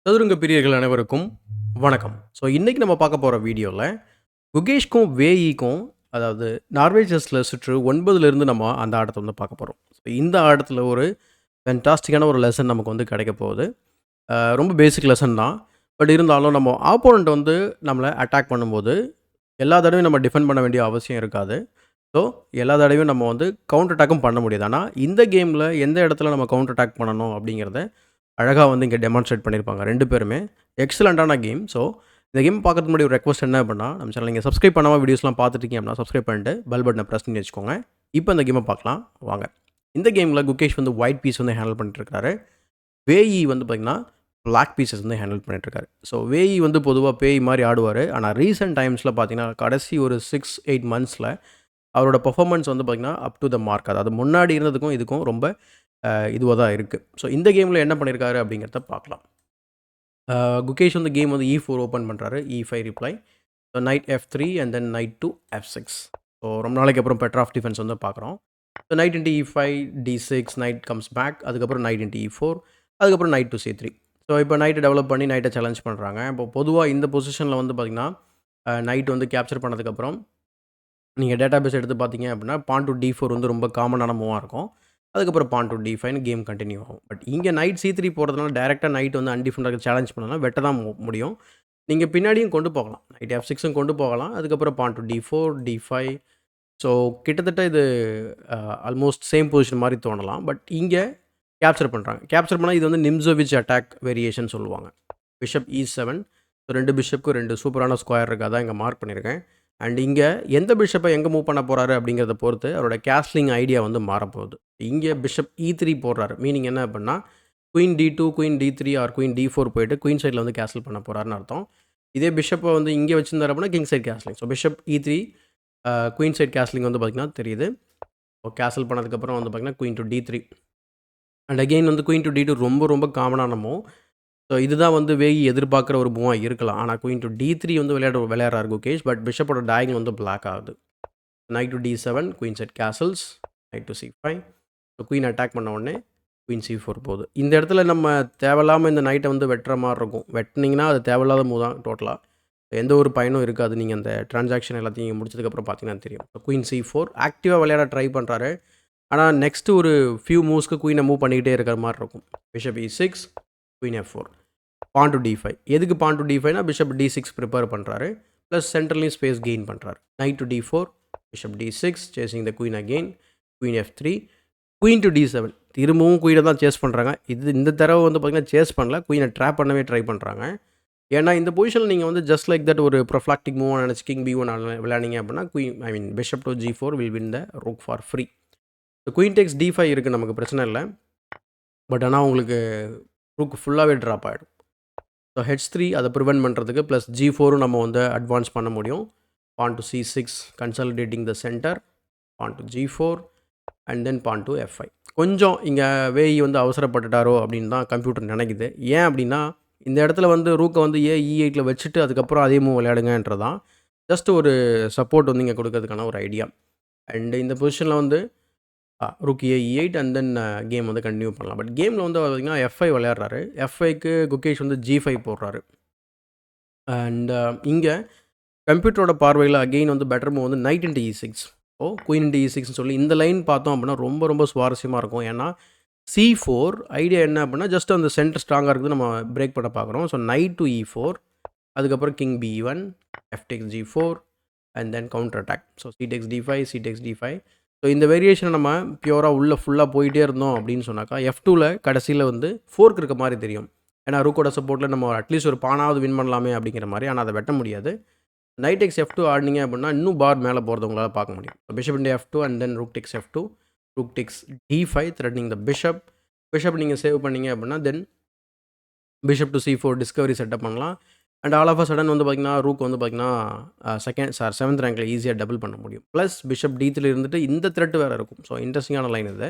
சதுரங்க பிரியர்கள் அனைவருக்கும் வணக்கம். ஸோ இன்னைக்கு நம்ம பார்க்க போற வீடியோல, குகேஷ்க்கும், வேயிக்கும் அதாவது நார்வே செஸ்ல சுற்று 9லிருந்து நம்ம அந்த ஆட்டத்த வந்து பார்க்க போறோம். ஸோ இந்த ஆட்டத்துல ஒரு ஃபேன்டாஸ்டிக்கான ஒரு லெசன் நமக்கு வந்து கிடைக்க போகுது. ரொம்ப பேசிக் லெசன் தான். பட் இருந்தாலும் நம்ம ஆப்போனன்ட் வந்து நம்மள அட்டாக் பண்ணும்போது, எல்லா தடவையும் நம்ம டிஃபெண்ட் பண்ண வேண்டிய அவசியம் இருக்காது. ஸோ எல்லா தடவையும் நம்ம வந்து கவுண்டர் அட்டாக்கும் பண்ண முடியாது. ஆனா இந்த கேம்ல எந்த இடத்துல நம்ம கவுண்டர் அட்டாக் பண்ணணும் அப்படிங்கிறத அழகா வந்து இங்க டெமான்ஸ்ட்ரேட் பண்ணியிருப்பாங்க 2 பேருமே. எக்ஸலன்ட்டான கேம். ஸோ இந்த கேம் பார்க்கறதுக்கு முன்னாடி ஒரு ரெக்வெஸ்ட் என்ன அப்படின்னா, நம்ம சேனல் நீங்க சப்ஸ்கிரைப் பண்ணாம வீடியோஸ்லாம் பார்த்துட்டீங்க அப்படின்னா, சப்ஸ்கிரைப் பண்ணிட்டு பெல் பட்டன பிரஸ் பண்ணி வச்சுக்கோங்க. இப்போ இந்த கேம பார்க்கலாம் வாங்க. இந்த கேம்ல குகேஷ் வந்து ஒயிட் பீஸ் வந்து ஹேண்டில் பண்ணிட்டு இருக்காரு. வேயி வந்து பார்த்தீங்கன்னா, பிளாக் பீஸஸ் வந்து ஹேண்டில் பண்ணிட்டு இருக்காரு. ஸோ வேயி வந்து பொதுவா பேய் மாரி ஆடுவாரு. ஆனா ரீசென்ட் டைம்ஸ்ல பார்த்தீங்கன்னா, கடைசி ஒரு 6, 8 மந்த்ஸ்ல அவரோட பெர்ஃபார்மன்ஸ் வந்து பார்த்தீங்கன்னா, அப் டூ த மார்க். அதாவது முன்னாடி இருந்ததுக்கும் இதுக்கும் ரொம்ப இதுவா தான் இருக்கு. ஸோ இந்த கேம்ல என்ன பண்ணியிருக்காரு அப்படிங்கிறத பார்க்கலாம். குகேஷ் வந்து கேம் வந்து E4 ஓப்பன் பண்றாரு. E5 reply. So knight F3 and then knight to F6. So ரொம்ப நாளைக்கு அப்புறம் பெட்டர் டிஃபென்ஸ் வந்து பார்க்குறோம். So knight into E5, D6, knight comes back. அதுக்கப்புறம் நைட் இன்டு E4, அதுக்கப்புறம் நைட் டு C3. ஸோ இப்போ நைட்டை டெவலப் பண்ணி நைட்டை சேலஞ்ச் பண்ணுறாங்க. இப்போ பொதுவா இந்த பொசிஷனில் வந்து பார்த்தீங்கன்னா, நைட் வந்து கேப்சர் பண்ணதுக்கப்புறம் நீங்க டேட்டாபேஸ் எடுத்து பார்த்தீங்க அப்படின்னா, பான் டூ D4 வந்து ரொம்ப காமனான மூவா இருக்கும். அதுக்கப்புறம் பான் டூ D5ன்னு கேம் கன்டின்யூ ஆகும். பட் இங்க நைட் C3 போறதுனால டைரக்ட்டா நைட் வந்து அன்டிஃபெண்டருக்கு சேலஞ்ச் பண்ணலாம். வெட்ட தான் முடியும். நீங்க பின்னாடியும் கொண்டு போகலாம். நைட் F6ம் கொண்டு போகலாம். அதுக்கப்புறம் பான் டூ D4, D5. ஸோ கிட்டத்தட்ட இது ஆல்மோஸ்ட் சேம் பொசிஷன் மாரி தோணலாம். பட் இங்க கேப்சர் பண்றாங்க. கேப்சர் பண்ணா இது வந்து நிம்சோவிச் அட்டாக் வேரியேஷன் சொல்லுவாங்க. Bishop E7. ஸோ 2 பிஷப்க்கு 2 சூப்பரான ஸ்கொயர் இருக்கு. அதான் இங்க மார்க் பண்ணியிருக்கேன். அண்ட் இங்க எந்த பிஷப்ப எங்க மூவ் பண்ண போறாரு அப்படிங்கிறத பொறுத்து அவரோட கேஸ்லிங் ஐடியா வந்து மாறப்போகுது. இங்க பிஷப் E3 போடுறாரு. மீனிங் என்ன அப்படின்னா, queen D2, queen D3 R queen D4 போயிட்டு குயின் சைட்ல வந்து கேஸ்ல் பண்ண போறாருன்னு அர்த்தம். இதே பிஷப்ப வந்து இங்க வச்சிருந்தாரு அப்படின்னா king side castling. So bishop E3 queen side castling வந்து பார்த்தீங்கன்னா தெரியுது. கேஸ்ல் பண்ணதுக்கப்புறம் வந்து பார்த்தீங்கன்னா queen to D3 and again வந்து குயின் டு D2 ரொம்ப ரொம்ப காமனான மூவ். ஸோ இதுதான் வந்து வேகி எதிர்பார்க்குற ஒரு மூவா இருக்கலாம். ஆனா குயின் டு D3 வந்து விளையாடுறாரு குகேஷ். பட் பிஷப்போட டயகனல் வந்து பிளாக் ஆகுது. Night to D7, queen set castles, night to C5. So queen attack பண்ண உடனே குயின் C4 போகுது. இந்த இடத்துல நம்ம தேவையில்லாம இந்த நைட்டை வந்து வெட்டுற மாரி இருக்கும். வெட்டுனீங்கன்னா அது தேவையில்லாத மூவ் தான் டோட்டலா. எந்த ஒரு பயனும் இருக்காது. நீங்க அந்த டிரான்சாக்ஷன் எல்லாத்தையும் நீங்க முடிச்சதுக்கப்புறம் பார்த்தீங்கன்னா தெரியும். குயின் C4 ஆக்டிவா விளையாட ட்ரை பண்றாரு. ஆனா நெக்ஸ்ட் ஒரு ஃபியூ மூவ்ஸ்க்கு குயினை மூவ் பண்ணிக்கிட்டே இருக்கிற மாரி இருக்கும். Bishop E6, queen F4. Pawn to D5. எதுக்கு பான் டு D5னா பிஷப் D6 ப்ரிப்பேர் பண்றாரு. பிளஸ் சென்ட்ரலையும் ஸ்பேஸ் கெயின் பண்றாரு. Knight to D4, bishop D6 chasing the queen again, queen F3, queen to D7. திரும்பவும் குயினை தான் சேஸ் பண்றாங்க. இந்த தடவை வந்து பார்த்தீங்கன்னா சேஸ் பண்ணல. குயினை ட்ராப் பண்ணவே ட்ரை பண்றாங்க. ஏன்னா இந்த பொசிஷன்ல நீங்க வந்து ஜஸ்ட் லைக் தட் ஒரு ப்ரொஃப்ளாக்டிக் மூவ் நினைச்சு கிங் B1 விளையாடினீங்க அப்படின்னா bishop to G4 will win the rook for free. Queen tax D5 இருக்கு, நமக்கு பிரச்சனை இல்ல. பட் ஆனா உங்களுக்கு ரூக் ஃபுல்லாவே டிராப் ஆயிடும். ஸோ H3 அதை ப்ரிவென்ட் பண்ணுறதுக்கு ப்ளஸ் G4ம் நம்ம வந்து அட்வான்ஸ் பண்ண முடியும். Pawn to C6 consolidating the centre, pawn to G4 and then pawn to F5. கொஞ்சம் இங்கே வேய் வந்து அவசரப்பட்டுட்டாரோ அப்படின்னு தான் கம்ப்யூட்டர் நினைக்குது. ஏன் அப்படின்னா இந்த இடத்துல வந்து ரூக்கை வந்து E8ல் வச்சுட்டு அதுக்கப்புறம் அதே மூவ் விளையாடுங்கன்றதான் ஜஸ்ட் ஒரு சப்போர்ட் வந்து இங்கே கொடுக்கறதுக்கான ஒரு ஐடியா. அண்ட் இந்த பொசிஷனில் வந்து rook E8 and then came வந்து கண்டினியூ பண்ணலாம். பட் கேமில் வந்து பார்த்தீங்கன்னா F5 விளையாடுறாரு. F5க்கு குகேஷ் வந்து G5 போடுறாரு. அண்ட் இங்கே கம்ப்யூட்டரோட பார்வையில் அகெயின் வந்து பெட்டர் மூவ் வந்து knight into E6. Queen into E6ன்னு சொல்லி இந்த லைன் பார்த்தோம் அப்படின்னா ரொம்ப ரொம்ப சுவாரஸ்யமாக இருக்கும். ஏன்னா C4 ஐடியா என்ன அப்படின்னா ஜஸ்ட் அந்த சென்டர் ஸ்ட்ராங்காக இருக்குது, நம்ம பிரேக் பண்ண பார்க்குறோம். ஸோ நைட் டு E4, அதுக்கப்புறம் king B1, F takes G4 and then counter attack. So C takes D5, C takes D5. So இந்த வேரியேஷனை நம்ம பியூராக உள்ளே ஃபுல்லாக போயிட்டே இருந்தோம் அப்படின்னு சொன்னாக்கா F2ல் கடைசியில் வந்து ஃபோர்க் இருக்க மாதிரி தெரியும். ஏன்னா ரூக்கோட சப்போர்ட்டில் நம்ம அட்லீஸ்ட் ஒரு பானாவது வின் பண்ணலாமே அப்படிங்கிற மாதிரி. ஆனால் அதை வெட்ட முடியாது. நைட் எக்ஸ் F2 ஆடினீங்க அப்படின்னா இன்னும் பார் மேலே போகிறத உங்களால் பார்க்க முடியும். Bishop into F2 and then rook takes F2, rook takes D5 threatening the bishop. Bishop நீங்கள் சேவ் பண்ணீங்க அப்படின்னா then bishop to C4 discovery setup பண்ணலாம். And all of a sudden வந்து பார்த்தீங்கன்னா ரூக் வந்து பார்த்தீங்கன்னா 7th ரேங்க்கில் ஈஸியாக டபுள் பண்ண முடியும். ப்ளஸ் பிஷப் D3 இருந்துட்டு இந்த த்ரெட் வேறு இருக்கும். ஸோ இன்ட்ரெஸ்டிங்கான லைன் இது.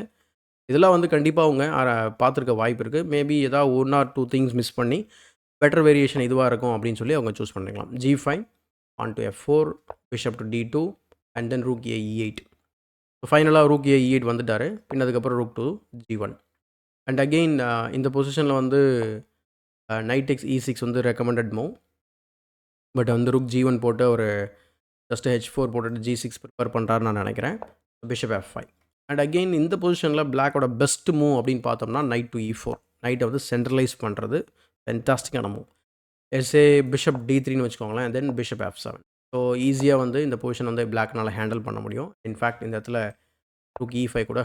இதெல்லாம் வந்து கண்டிப்பாக அவங்க பார்த்துருக்க வாய்ப்பு இருக்குது. மேபி ஏதாவது 1 ஆர் 2 திங்ஸ் மிஸ் பண்ணி பெட்டர் வேரியேஷன் இதுவாக இருக்கும் அப்படின்னு சொல்லி அவங்க சூஸ் பண்ணிக்கலாம். G5, pawn to F4, bishop to D2 and then rook E8. ஃபைனலாக ரூக் E8 வந்துட்டார். பின் அதுக்கப்புறம் rook to G1. And again இந்த பொசிஷனில் வந்து நைட் டெக்ஸ் E6 வந்து ரெக்கமெண்டட் மூவ். பட் வந்து ருக் G1 போட்டு ஒரு ஜஸ்ட் H4 போட்டுட்டு G6 ப்ரிப்பேர் பண்ணுறாருன்னு நான் நினைக்கிறேன். Bishop F5. அண்ட் அகெயின் இந்த பொசிஷனில் பிளாக்கோட பெஸ்ட் மூவ் அப்படின்னு பார்த்தோம்னா நைட் டு E4. நைட்டை வந்து சென்ட்ரலைஸ் பண்ணுறது ஃபென்டாஸ்டிக்கான மூவ். எஸ்ஏ பிஷப் D3ன்னு வச்சுக்கோங்களேன், தென் பிஷப் F7. ஸோ ஈஸியாக வந்து இந்த பொசிஷன் வந்து பிளாக்னால் ஹேண்டில் பண்ண முடியும். இன்ஃபேக்ட் இந்த இடத்துல ருக் E5 கூட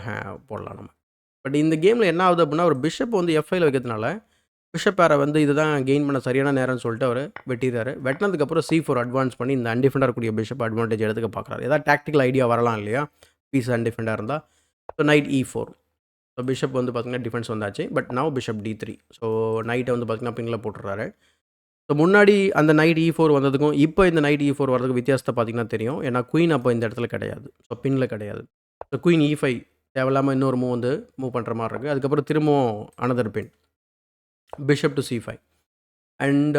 போடலாம் நம்ம. பட் இந்த கேமில் என்ன ஆகுது அப்படின்னா, ஒரு பிஷப் வந்து F5ல வைக்கிறதுனால பிஷப் பேரை வந்து இதுதான் கெயின் பண்ண சரியான நேரம்னு சொல்லிட்டு அவர் வெட்டிடுறாரு. வெட்டினதுக்கப்புறம் C4 அட்வான்ஸ் பண்ணி இந்த அன்டிஃபெண்டாக இருக்கக்கூடிய பிஷப் அட்வான்டேஜ் எடுத்துக்க பார்க்குறாரு. ஏதாவது டாக்டிக்கல் ஐடியா வரலாம் இல்லையா, பீஸ் அன்டிஃபெண்டாக இருந்தால். So night E4. So bishop வந்து பார்த்திங்கன்னா டிஃபென்ஸ் வந்தாச்சு. But now bishop D3. So நைட்டை வந்து பார்த்திங்கன்னா பின்னில் போட்டுடுறாரு. ஸோ முன்னாடி அந்த நைட் E4 வந்ததுக்கும் இப்போ இந்த நைட் E4 வரதுக்கும் வித்தியாசத்தை பார்த்திங்கன்னா தெரியும். ஏன்னா குயின் அப்போ இந்த இடத்துல கிடையாது. ஸோ பின்னில் கிடையாது. ஸோ குயின் E5 தேவையில்லாமல் இன்னொரு மூவ் வந்து மூவ் பண்ணுற மாதிரி இருக்குது. அதுக்கப்புறம் திரும்பவும் another pin bishop to C5. And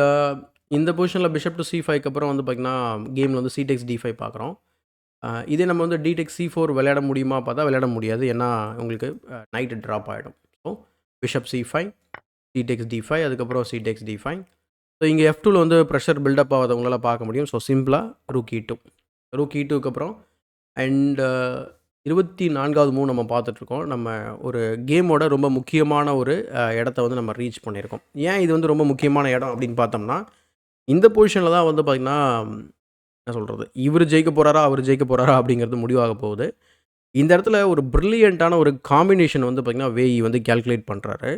இந்த பொசிஷனில் பிஷப் டு C5க்கு அப்புறம் வந்து பார்த்திங்கன்னா கேமில் வந்து C takes D5 பார்க்குறோம். இதே நம்ம வந்து D takes C4 விளையாட முடியுமா பார்த்தா விளையாட முடியாது. ஏன்னா உங்களுக்கு நைட்டு ட்ராப் ஆகிடும். So bishop C5, C takes D5, அதுக்கப்புறம் C takes D5. ஸோ இங்கே F2வில் வந்து ப்ரெஷர் பில்டப் ஆகாதவங்களால் பார்க்க முடியும். ஸோ சிம்பிளாக ரூக் E2. ரூக் E2க்கு அப்புறம் அண்ட் 24வது மூவ் நம்ம பார்த்துட்ருக்கோம். நம்ம ஒரு கேமோட ரொம்ப முக்கியமான ஒரு இடத்த வந்து நம்ம ரீச் பண்ணியிருக்கோம். ஏன் இது வந்து ரொம்ப முக்கியமான இடம் அப்படின்னு பார்த்தோம்னா, இந்த பொசிஷனில் தான் வந்து பார்த்திங்கன்னா என்ன சொல்கிறது, இவர் ஜெயிக்க போகிறாரா அவர் ஜெயிக்க போகிறாரா அப்படிங்கிறது முடிவாக போகுது. இந்த இடத்துல ஒரு ப்ரில்லியண்ட்டான ஒரு காம்பினேஷன் வந்து பார்த்திங்கன்னா வேஇ வந்து கேல்குலேட் பண்ணுறாரு.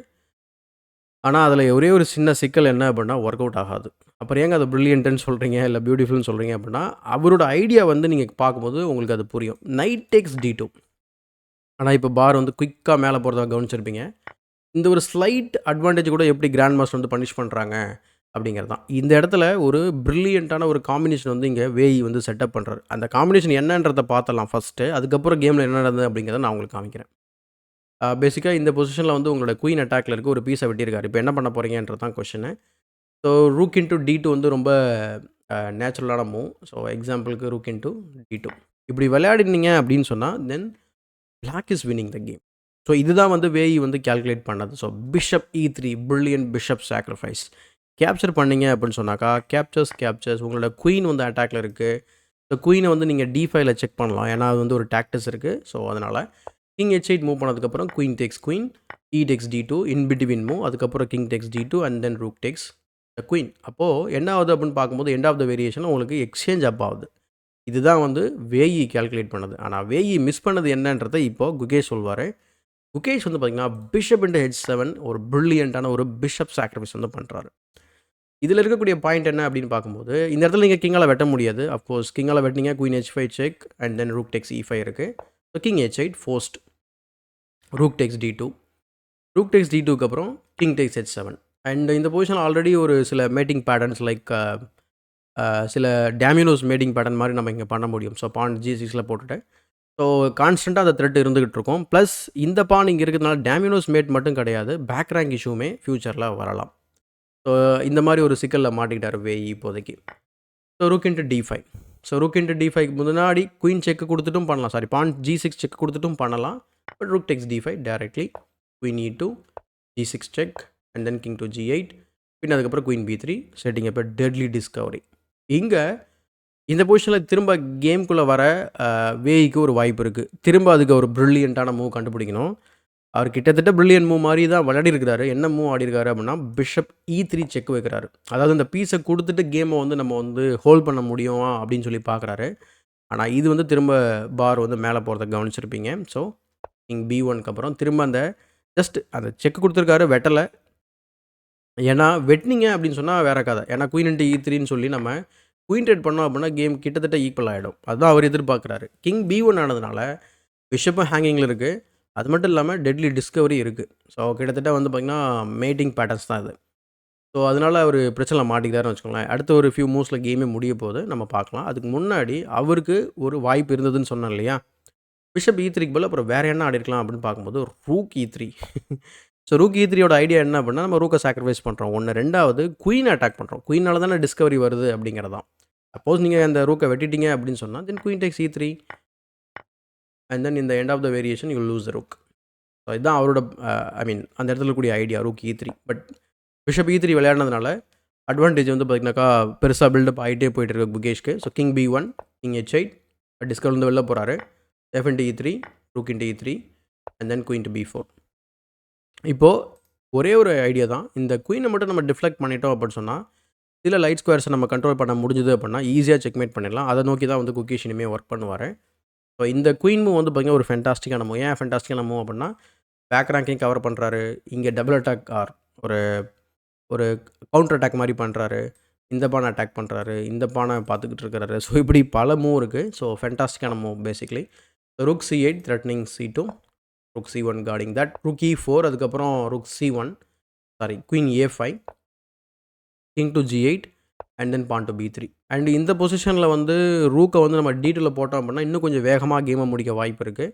ஆனால் அதில் ஒரே ஒரு சின்ன சிக்கல் என்ன அப்படின்னா ஒர்க் அவுட் ஆகாது. அப்புறம் ஏங்க அதை ப்ரில்லியன்ட்டுன்னு சொல்கிறீங்க, இல்லை பியூட்டிஃபுல்னு சொல்கிறீங்க அப்படின்னா, அவரோட ஐடியா வந்து நீங்கள் பார்க்கும்போது உங்களுக்கு அது புரியும். Knight takes D2. ஆனால் இப்போ பார் வந்து குயிக்காக மேலே போகிறதா கவனிச்சிருப்பீங்க. இந்த ஒரு ஸ்லைட் அட்வான்டேஜ் கூட எப்படி கிராண்ட் மாஸ்டர் வந்து பனிஷ் பண்ணுறாங்க அப்படிங்கிறது தான். இந்த இடத்துல ஒரு ப்ரில்லியண்ட்டான ஒரு காம்பினேஷன் வந்து இங்கே வேஇ வந்து செட்டப் பண்ணுறாரு. அந்த காம்பினேஷன் என்னன்றதை பார்த்தலாம் ஃபஸ்ட்டு. அதுக்கப்புறம் கேமில் என்ன நடந்தது அப்படிங்கிறத நான் உங்களுக்கு காமிக்கிறேன். பேசிக்காக இந்த பொசிஷனில் வந்து உங்களோட குயின் அட்டாக்ல இருக்க ஒரு பீஸை வெட்டியிருக்காரு. இப்போ என்ன பண்ண போகிறீங்கன்றது தான் question. So rook into D2 வந்து ரொம்ப நேச்சுரலான மூவ். ஸோ எக்ஸாம்பிளுக்கு ரூக் இன்டூ D2 இப்படி விளையாடினீங்க அப்படின்னு சொன்னால் then black is winning the game. So இதுதான் வந்து வேஇ வந்து கேல்குலேட் பண்ணது. So bishop E3 brilliant bishop sacrifice capture பண்ணீங்க அப்படின்னு சொன்னாக்கா கேப்சர்ஸ் உங்களோட குயின் வந்து அட்டாக்ல இருக்குது. ஸோ குயினை வந்து நீங்கள் D5ல செக் பண்ணலாம். ஏன்னா அது வந்து ஒரு டாக்டிஸ் இருக்குது. ஸோ அதனால் கிங் H8 மூவ் பண்ணதுக்கப்புறம் queen takes queen, E takes D2 in between move, அதுக்கப்புறம் king takes D2 and then rook takes the queen. அப்போது என்ன ஆகுது அப்படின்னு பார்க்கும்போது எண்ட் ஆஃப் த வேரியேஷன் உங்களுக்கு எக்ஸ்சேஞ்ச் அப் ஆகுது. இதுதான் வந்து வேஇ கேல்குலேட் பண்ணது. ஆனால் வேஇ மிஸ் பண்ணது என்னன்றதை இப்போது குகேஷ் சொல்வார். குகேஷ் வந்து பார்த்திங்கன்னா பிஷப் இன்டு H7 ஒரு ப்ரில்லியண்ட்டான ஒரு பிஷப் சாக்ரிஃபைஸ் வந்து பண்ணுறாரு. இதில் இருக்கக்கூடிய பாயிண்ட் என்ன அப்படின்னு பார்க்கும்போது இந்த இடத்துல நீங்கள் கிங்கால் வெட்ட முடியாது. அஃப்கோர்ஸ் கிங்கால் வெட்டினீங்க queen H5 check and then rook takes E5 இருக்குது. So king H8 forced, rook takes D2, rook takes D2க்கு அப்புறம் கிங் டேக்ஸ் H7. அண்ட் இந்த பொசிஷன் ஆல்ரெடி ஒரு சில மேட்டிங் பேட்டர்ன்ஸ் லைக் சில டேமினோஸ் மேட்டிங் பேட்டர்ன் மாதிரி நம்ம இங்கே பண்ண முடியும். ஸோ பான் G6ல் போட்டுட்டு ஸோ கான்ஸ்டண்ட்டாக அந்த த்ரெட் இருந்துகிட்டு இருக்கும். ப்ளஸ் இந்த பான் இங்கே இருக்கிறதுனால டேமினோஸ் மேட் மட்டும் கிடையாது, பேக் ரேங்க் இஷ்யூமே ஃப்யூச்சரில் வரலாம். ஸோ இந்த மாதிரி ஒரு சிக்கலில் மாட்டிக்கிட்டார் வேஇ இப்போதைக்கு. So rook into D5. So rook into D5 முன்னாடி குயின் செக் கொடுத்துட்டும் பண்ணலாம், சாரி பான் G6 செக் கொடுத்துட்டும் பண்ணலாம். But rook tax D5 directly, queen E2, G6 check and then king to G8, பின் அதுக்கப்புறம் குயின் B3 செட்டிங் அப்போ டெட்லி டிஸ்கவரி. இங்கே இந்த பொசிஷனில் திரும்ப கேம்குள்ளே வர வேஇக்கு ஒரு வாய்ப்பு இருக்குது. திரும்ப அதுக்கு ஒரு ப்ரில்லியண்ட்டான மூவ் கண்டுபிடிக்கணும். அவர் கிட்டத்தட்ட ப்ரில்லியன்ட் மூவ் மாதிரி தான் விளையாடி இருக்கிறாரு. என்ன மூவ் ஆடிருக்காரு அப்படின்னா பிஷப் E3 செக் வைக்கிறாரு. அதாவது இந்த பீஸை கொடுத்துட்டு கேமை வந்து நம்ம வந்து ஹோல்ட் பண்ண முடியும் அப்படின்னு சொல்லி பார்க்குறாரு. ஆனால் இது வந்து திரும்ப பார் வந்து மேலே போகிறத கவனிச்சிருப்பீங்க. ஸோ கிங் B1க்கு அப்புறம் திரும்ப அந்த ஜஸ்ட் அந்த செக் கொடுத்துருக்காரு, வெட்டலை. ஏன்னா வெட்டினீங்க அப்படின்னு சொன்னால் வேற கதை. ஏன்னா குயின் இன்ட்டு E3ன்னு சொல்லி நம்ம குயின் ட்ரேட் பண்ணோம் அப்படின்னா கேம் கிட்டத்தட்ட ஈக்குவல் ஆகிடும். அதுதான் அவர் எதிர்பார்க்குறாரு. கிங் B1 ஆனதுனால பிஷப்பும் ஹேங்கிங்கில் இருக்குது. அது மட்டும் இல்லாமல் டெட்லி டிஸ்கவரி இருக்குது. ஸோ கிட்டத்தட்ட வந்து பார்த்திங்கன்னா மேட்டிங் பேட்டர்ன்ஸ் தான் இது. ஸோ அதனால் அவர் பிரச்சனை மாட்டிக்கிறாருன்னு வச்சுக்கோங்களேன். அடுத்த ஒரு ஃபியூ மூவ்ஸில் கேமே முடிய போகுது, நம்ம பார்க்கலாம். அதுக்கு முன்னாடி அவருக்கு ஒரு வாய்ப்பு இருந்ததுன்னு சொன்னேன் இல்லையா, பிஷப் E3க்கு பதில் அப்புறம் வேறு என்ன ஆடிருக்கலாம் அப்படின்னு பார்க்கும்போது ரூக் E3. ஸோ ரூக் E3யோட ஐடியா என்ன அப்படின்னா, நம்ம ரூக்கை சாக்ரிஃபைஸ் பண்ணுறோம் ஒன்று, ரெண்டாவது குயின் அட்டாக் பண்ணுறோம். குயினால் தானே டிஸ்கவரி வருது அப்படிங்கிறதான். சப்போஸ் நீங்கள் அந்த ரூக்கை வெட்டிட்டீங்க அப்படின்னு சொன்னால் then queen takes E3 and then இந்த end of the variation you lose the rook. So இதுதான் அவரோட அந்த இடத்துல கூடிய idea rook E3. But bishop E3 விளையாடுனதுனால அட்வான்டேஜ் வந்து பார்த்தீங்கன்னாக்கா பெருசாக பில்டப் ஆகிட்டே போயிட்டு இருக்கு குகேஷ்க்கு. So king B1, king H8, discover வந்து வெளில போகிறாரு. F into E3, rook into E3 and then queen to B4. இப்போது ஒரே ஒரு ஐடியா தான். இந்த குயினை மட்டும் நம்ம டிஃப்ளெக்ட் பண்ணிட்டோம் அப்படின்னு சொன்னால் சில லைட் ஸ்கொயர்ஸை நம்ம கண்ட்ரோல் பண்ண முடிஞ்சுது அப்படின்னா ஈஸியாக செக்மேட் பண்ணிடலாம். அதை நோக்கி தான் வந்து குகேஷ் இனிமேல் ஒர்க் பண்ணுவார். ஸோ இந்த குயின் மூவ் வந்து பார்த்திங்கன்னா ஒரு ஃபென்டாஸ்டிக்கான மூவ். ஏன் ஃபென்டாஸ்டிக்கான மூவ் அப்படின்னா பேக் ரேங்கையும் கவர் பண்ணுறாரு. இங்கே டபுள் அட்டாக் ஆர் ஒரு ஒரு கவுண்டர் அட்டாக் மாதிரி பண்ணுறாரு. இந்த பானை அட்டாக் பண்ணுறாரு. இந்த பானை பார்த்துக்கிட்டு இருக்கிறாரு. ஸோ இப்படி பல மூவ் இருக்குது. ஸோ ஃபென்டாஸ்டிக்கான move basically. Rook C8 threatening C2, rook C1 guarding that, rook E4, அதுக்கப்புறம் rook C1, sorry queen A5, king to G8 and then pawn to B3. And இந்த பொசிஷனில் வந்து ரூக்கை வந்து நம்ம D2ல போட்டோம் அப்படின்னா இன்னும் கொஞ்சம் வேகமாக கேமை முடிக்க வாய்ப்பு இருக்குது.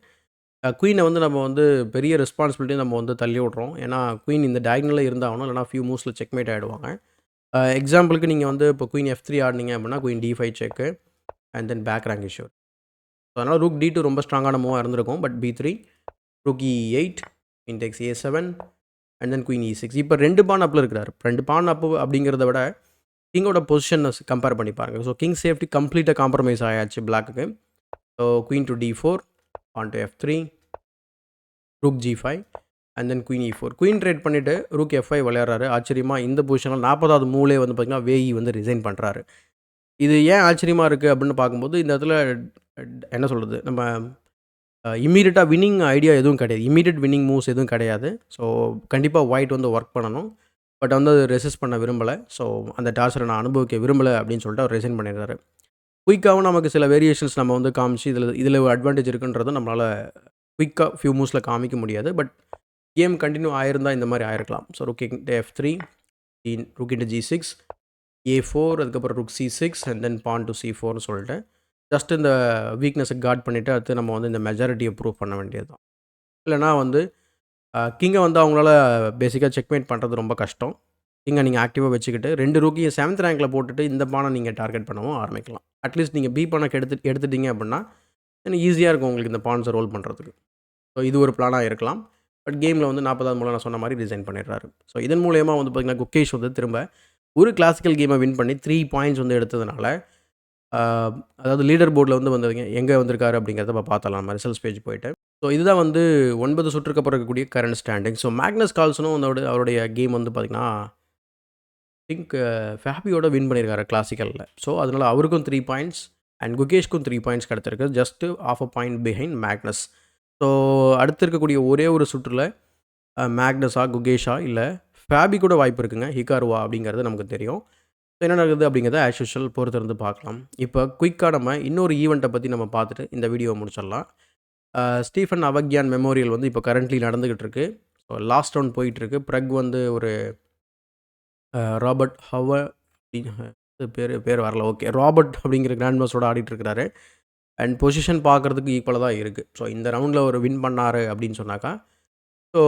குயினை வந்து நம்ம வந்து பெரிய ரெஸ்பான்சிபிலிட்டி நம்ம வந்து தள்ளி விட்றோம். ஏன்னா குயின் இந்த டயக்னலில் இருந்தாகணும், இல்லைனா ஃபியூ மூவ்ஸில் செக்மேட் ஆகிடுவாங்க. எக்ஸாம்பிளுக்கு நீங்கள் வந்து இப்போ குயின் F3 ஆடினீங்க அப்படின்னா queen D5 check and then back rank issue. So அதனால் ரூக் D2 ரொம்ப ஸ்ட்ராங்கான மூவாக இருந்திருக்கும். But B3, rook E8, queen takes A7 and then queen E6. இப்போ 2 பான் அப்பில் இருக்கிறார். 2 பான் அப்பு அப்படிங்கிறத விட கிங்கோட பொசிஷனை கம்பேர் பண்ணி பாருங்கள். ஸோ கிங் சேஃப்டி கம்ப்ளீட்டாக காம்ப்ரமைஸ் ஆயாச்சு பிளாக்குக்கு. So queen to D4, pawn to F3, rook G5 and then queen E4. Queen trade பண்ணிவிட்டு ரூக் F5 விளையாடுறாரு. ஆச்சரியமாக இந்த பொசிஷனில் 40வது மூவ்லேயே வந்து பார்த்திங்கன்னா வேஇ வந்து ரிசைன் பண்ணுறாரு. இது ஏன் ஆச்சரியமாக இருக்குது அப்படின்னு பார்க்கும்போது இந்த இடத்துல என்ன சொல்கிறது, நம்ம இம்மீடியட்டாக வின்னிங் ஐடியா எதுவும் கிடையாது. இம்மீடியட் வின்னிங் மூவ்ஸ் எதுவும் கிடையாது. ஸோ கண்டிப்பாக ஒயிட் வந்து ஒர்க் பண்ணணும். பட் வந்து அது ரெசிஸ்ட் பண்ண விரும்பலை. ஸோ அந்த டார்ச்சரை நான் அனுபவிக்க விரும்பலை அப்படின்னு சொல்லிட்டு அவர் ரிசைன் பண்ணிடுறாரு. குயிக்காகவும் நமக்கு சில வேரியேஷன்ஸ் நம்ம வந்து காமிச்சு இதில் அட்வான்டேஜ் இருக்குன்றதை நம்மளால் குயிக்காக ஃபியூ மூவ்ஸில் காமிக்க முடியாது. பட் கேம் கண்டினியூ ஆயிருந்தால் இந்த மாதிரி ஆயிருக்கலாம். So rook into F3, rook into G6, A4, அதுக்கப்புறம் rook C6 and then pawn to C4னு சொல்லிட்டு ஜஸ்ட் இந்த வீக்னஸை கார்ட் பண்ணிவிட்டு அடுத்து நம்ம வந்து இந்த மெஜாரிட்டியை ப்ரூவ் பண்ண வேண்டியது தான். இல்லைனா வந்து கிங்கை வந்து அவங்களால பேசிக்காக செக்மேட் பண்ணுறது ரொம்ப கஷ்டம். கிங்கை நீங்கள் ஆக்டிவாக வச்சுக்கிட்டு 2 ரூக்கையும் 7th ரேங்கில் போட்டுட்டு இந்த பானை நீங்கள் டார்கெட் பண்ணவும் ஆரம்பிக்கலாம். அட்லீஸ்ட் நீங்கள் பி பானைக்கு எடுத்துட்டீங்க அப்படின்னா ஈஸியாக இருக்கும் உங்களுக்கு இந்த பான்ஸை ரோல் பண்ணுறதுக்கு. ஸோ இது ஒரு பிளானாக இருக்கலாம். பட் கேமில் வந்து 40வது மூலம் நான் சொன்ன மாதிரி டிசைன் பண்ணிடுறாரு. ஸோ இதன் மூலயமா வந்து பார்த்திங்கன்னா குகேஷ் வந்து திரும்ப ஒரு கிளாசிக்கல் கேமை வின் பண்ணி 3 பாயிண்ட்ஸ் வந்து எடுத்ததுனால அதாவது லீடர் போர்டில் வந்து வந்ததுங்க எங்கே வந்திருக்காரு அப்படிங்கிறத நம்ம பார்த்தலாம் நம்ம ரிசல்ட்ஸ் பேஜ் போயிட்டு. ஸோ இதுதான் வந்து 9 சுற்றுக்கு அப்புறம் இருக்கக்கூடிய கரண்ட் ஸ்டாண்டிங். ஸோ மேக்னஸ் கால்சனும் அவருடைய கேம் வந்து பார்த்திங்கன்னா திங்க் ஃபேபியோட வின் பண்ணியிருக்காரு கிளாசிக்கலில். ஸோ அதனால் அவருக்கும் 3 பாயிண்ட்ஸ் அண்ட் குகேஷ்க்கும் 3 பாயிண்ட்ஸ் கிடச்சிருக்கு. Just ½ a point behind Magnus. So அடுத்து இருக்கக்கூடிய ஒரே ஒரு சுற்றில் மேக்னஸா, குகேஷா, இல்லை ஃபேபி கூட வாய்ப்பு இருக்குங்க, ஹிகாருவா அப்படிங்கிறது நமக்கு தெரியும். ஸோ என்ன நடக்குது அப்படிங்கிறத ஆஸ் யூஷுவல் பொறுத்திருந்து பார்க்கலாம். இப்போ குயிக்காக நம்ம இன்னொரு ஈவெண்ட்டை பற்றி நம்ம பார்த்துட்டு இந்த வீடியோவை முடிச்சிடலாம். ஸ்டீஃபன் அவக்யான் மெமோரியல் வந்து இப்போ கரண்ட்லி நடந்துக்கிட்டு இருக்கு. ஸோ லாஸ்ட் ரவுண்ட் போயிட்டுருக்கு. ப்ரக் வந்து ஒரு ராபர்ட் பேர் வரல, ஓகே, ராபர்ட் அப்படிங்கிற கிராண்ட் மாஸ்டரோட ஆடிட்டுருக்கிறாரு. அண்ட் பொசிஷன் பார்க்குறதுக்கு ஈக்குவலாக தான் இருக்குது. ஸோ இந்த ரவுண்டில் ஒரு வின் பண்ணார் அப்படின்னு சொன்னாக்கா ஸோ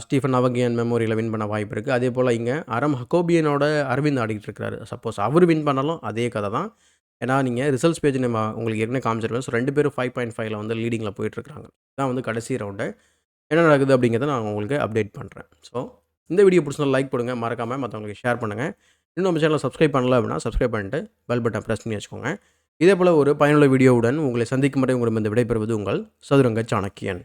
ஸ்டீஃபன் அவகியன் மெமோரியில் வின் பண்ண வாய்ப்பு இருக்குது. அதே போல் இங்கே அரம் ஹக்கோபியனோட அரவிந்த் ஆடிக்கிட்டு இருக்கிறாரு. சப்போஸ் அவர் வின் பண்ணாலும் அதே கதை தான். ஏன்னா நீங்கள் ரிசல்ட்ஸ் பேஜ் நம்ம உங்களுக்கு ஏற்கனவே காமிச்சிருக்கேன். ஸோ 2 பேரும் 5.5ல் வந்து லீடிங்கில் போயிட்டுருக்காங்க. இதுதான் வந்து கடைசி ரவுண்டு. என்ன நடக்குது அப்படிங்கிறத நான் உங்களுக்கு அப்டேட் பண்ணுறேன். ஸோ இந்த வீடியோ பிடிச்சிருந்தா லைக் பண்ணுங்கள், மறக்காமல் மற்றவங்களுக்கு ஷேர் பண்ணுங்கள். இன்னும் நம்ம சேனலை சப்ஸ்கிரைப் பண்ணல அப்படின்னா சப்ஸ்கிரைப் பண்ணிட்டு பெல் பட்டன் ப்ரெஸ் பண்ணி வச்சுக்கோங்க. இதே போல் ஒரு பயனுள்ள வீடியோவுடன் உங்களை சந்திக்கும் வரை உங்களிடம் விடைபெறுவது உங்கள் சதுரங்க சாணக்கியன்.